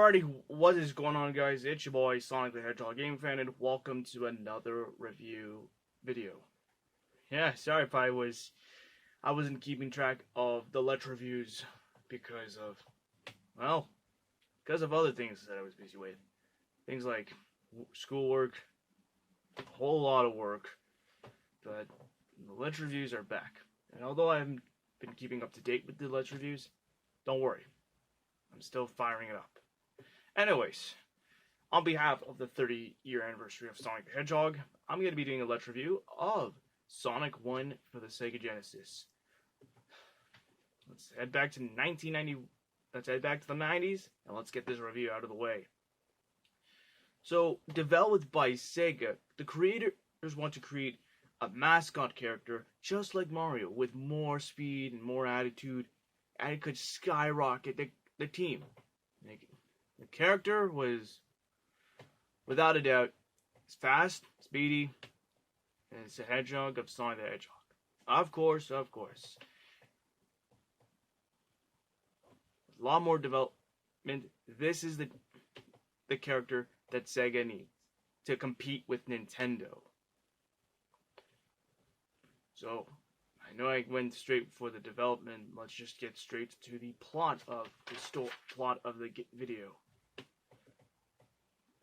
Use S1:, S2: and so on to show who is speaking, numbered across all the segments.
S1: Alrighty, what is going on, guys? It's your boy Sonic the Hedgehog Game Fan, and welcome to another review video. Yeah, sorry if I wasn't keeping track of the Let's reviews because of other things that I was busy with. Things like schoolwork, a whole lot of work, but the Let's reviews are back. And although I haven't been keeping up to date with the Let's reviews, don't worry, I'm still firing it up. Anyways, on behalf of the 30-year anniversary of Sonic the Hedgehog, I'm going to be doing a Let's review of Sonic 1 for the Sega Genesis. Let's head back to 1990. Let's head back to the 90s, and let's get this review out of the way. So, developed by Sega, the creators want to create a mascot character just like Mario, with more speed and more attitude, and it could skyrocket the team. The character was, without a doubt, it's fast, speedy, and it's a hedgehog of Sonic the Hedgehog. Of course. A lot more development. This is the character that Sega needs to compete with Nintendo. So, I know I went straight for the development. Let's just get straight to the plot of the video.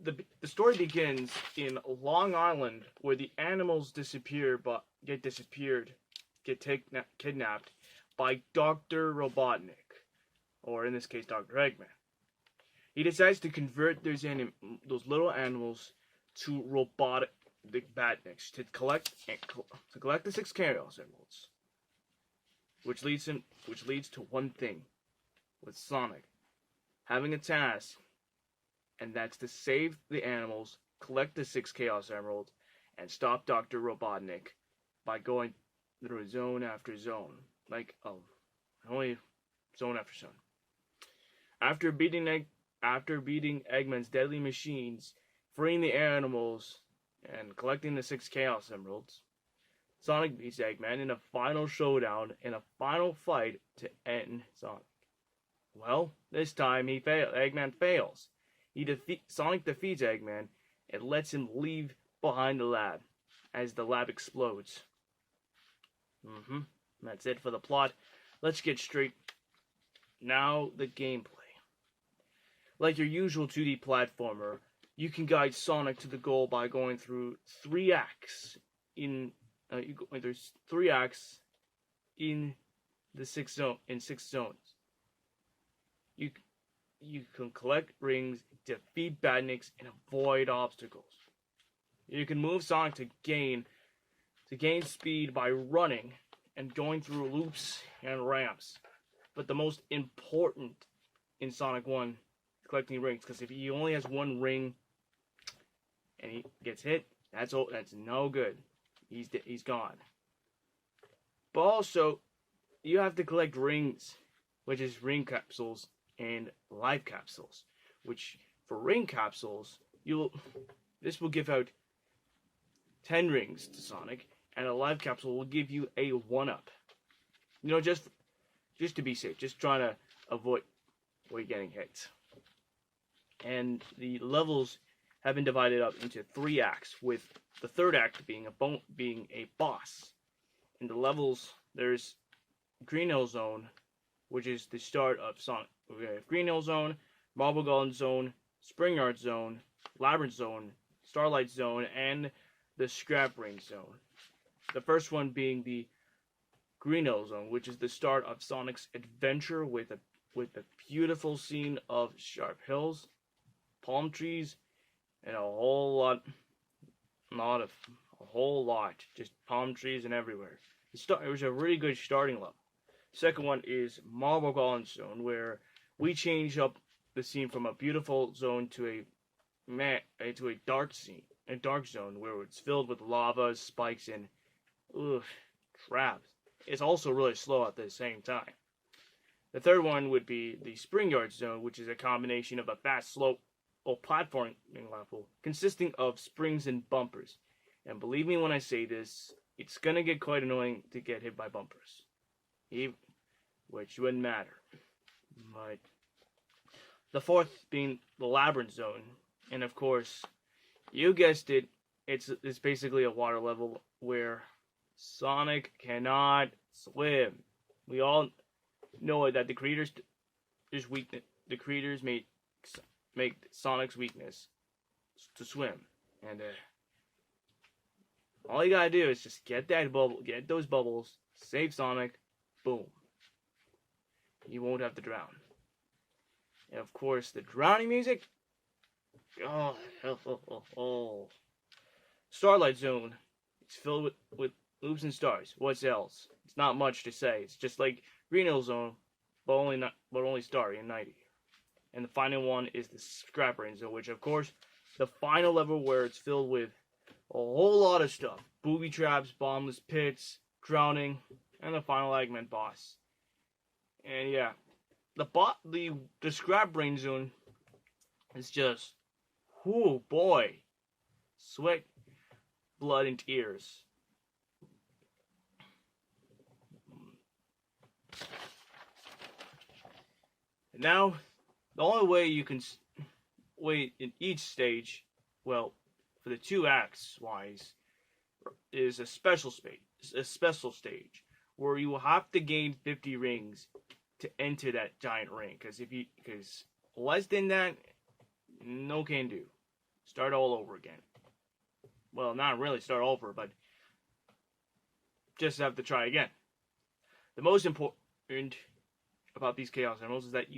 S1: The story begins in Long Island, where the animals get kidnapped by Dr. Robotnik, or in this case, Dr. Eggman. He decides to convert those little animals to robotic batniks to collect the 6 Chaos Emeralds, which leads to one thing, with Sonic having a task. And that's to save the animals, collect the 6 Chaos Emeralds, and stop Dr. Robotnik by going through zone after zone. Only zone after zone. After beating Eggman's deadly machines, freeing the animals, and collecting the 6 Chaos Emeralds, Sonic beats Eggman in a final showdown in a final fight to end Sonic. Well, this time Eggman fails. Sonic defeats Eggman and lets him leave behind the lab as the lab explodes. That's it for the plot. Let's get straight. Now the gameplay. Like your usual 2D platformer, you can guide Sonic to the goal by going through 3 acts there's 3 acts in the 6 zones. You can collect rings, defeat badniks, and avoid obstacles. You can move Sonic to gain speed by running and going through loops and ramps. But the most important in Sonic 1 is collecting rings, because if he only has 1 ring and he gets hit, that's no good. He's gone. But also, you have to collect rings, which is ring capsules and life capsules, which for ring capsules, this will give out 10 rings to Sonic, and a life capsule will give you a 1-up. Just to be safe, just trying to avoid getting hit. And the levels have been divided up into 3 acts, with the 3rd act being a boss. In the levels, there's Green Hill Zone, which is the start of Sonic. We have Green Hill Zone, Marble Garden Zone, Spring Yard Zone, Labyrinth Zone, Starlight Zone, and the Scrap Ring Zone. The first one being the Green Hill Zone, which is the start of Sonic's adventure with a beautiful scene of sharp hills, palm trees, and a whole lot, just palm trees and everywhere. It was a really good starting level. Second one is Marble Garden Zone, where we change up the scene from a beautiful zone to a dark zone where it's filled with lava, spikes, and traps. It's also really slow at the same time. The third one would be the Spring Yard Zone, which is a combination of a fast slope or platforming level consisting of springs and bumpers. And believe me when I say this, it's gonna get quite annoying to get hit by bumpers. Which wouldn't matter. But The fourth being the Labyrinth Zone. And of course, you guessed it, it's basically a water level where Sonic cannot swim. We all know that the creators make Sonic's weakness to swim, and all you gotta do is just get those bubbles, save Sonic, boom. You won't have to drown. And of course, the drowning music. Oh. Starlight Zone. It's filled with loops and stars. What else? It's not much to say. It's just like Green Hill Zone, but only starry and nighty. And the final one is the Scrap Rainzo, which of course, the final level where it's filled with a whole lot of stuff: booby traps, bombless pits, drowning, and the final Eggman boss. And yeah, the Scrap Brain Zone is just, oh boy, sweat, blood, and tears. And now, the only way you can wait in each stage, well, for the 2 acts wise, is a special stage where you will have to gain 50 rings to enter that giant ring. Because less than that, no can do. Start all over again. Well, not really start over, but just have to try again. The most important about these Chaos Emeralds is that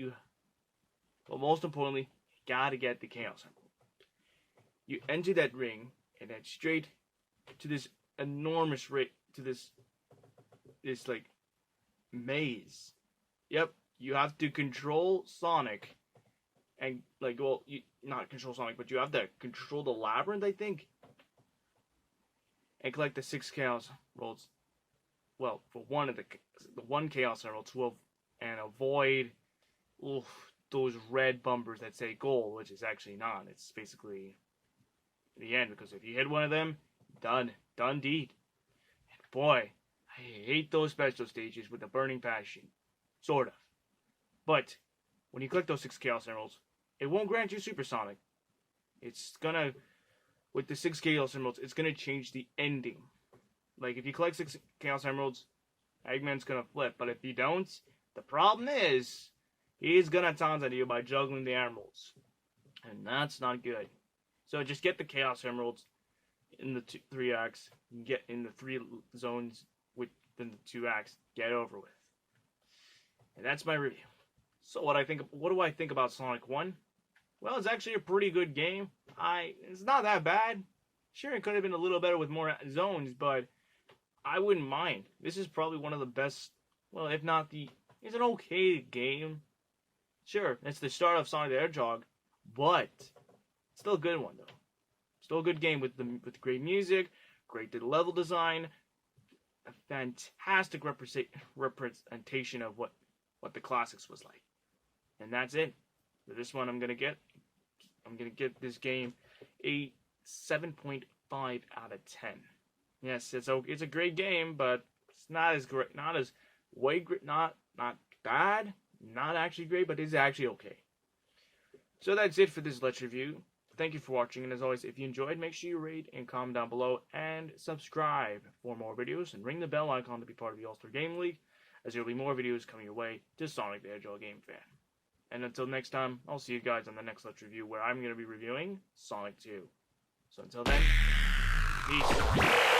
S1: most importantly, you gotta get the Chaos Emerald. You enter that ring, and then straight to this enormous this like maze. Yep, you have to control Sonic, and not control Sonic, but you have to control the labyrinth, I think, and collect the 6 Chaos Emeralds. Well, for the one Chaos Emerald and avoid those red bumpers that say gold, which is actually not. It's basically the end, because if you hit one of them, done deed. And boy, I hate those special stages with the burning passion, sort of. But when you collect those 6 Chaos Emeralds, it won't grant you Supersonic. With the 6 Chaos Emeralds, it's gonna change the ending. Like, if you collect 6 Chaos Emeralds, Eggman's gonna flip. But if you don't, the problem is, he's gonna taunt at you by juggling the emeralds. And that's not good. So just get the Chaos Emeralds in the 3 acts. Get in the 3 zones within the 2 acts. Get over with. And that's my review. So what do I think about Sonic 1? Well, it's actually a pretty good game. It's not that bad. Sure, it could have been a little better with more zones, but I wouldn't mind. This is probably one of the best, well, if not it's an okay game. Sure, it's the start of Sonic the Hedgehog, but it's still a good one, though. Still a good game with great music, great level design, a fantastic representation of what the classics was like. And that's it. For this one, I'm gonna get this game a 7.5 out of 10. Yes, it's a great game, but it's not as great, not bad, not actually great, but it's actually okay. So that's it for this Let's Review. Thank you for watching, and as always, if you enjoyed, make sure you rate and comment down below, and subscribe for more videos, and ring the bell icon to be part of the All-Star Game League, as there will be more videos coming your way to Sonic the Hedgehog game fan. And until next time, I'll see you guys on the next Let's Review, where I'm going to be reviewing Sonic 2. So until then, peace.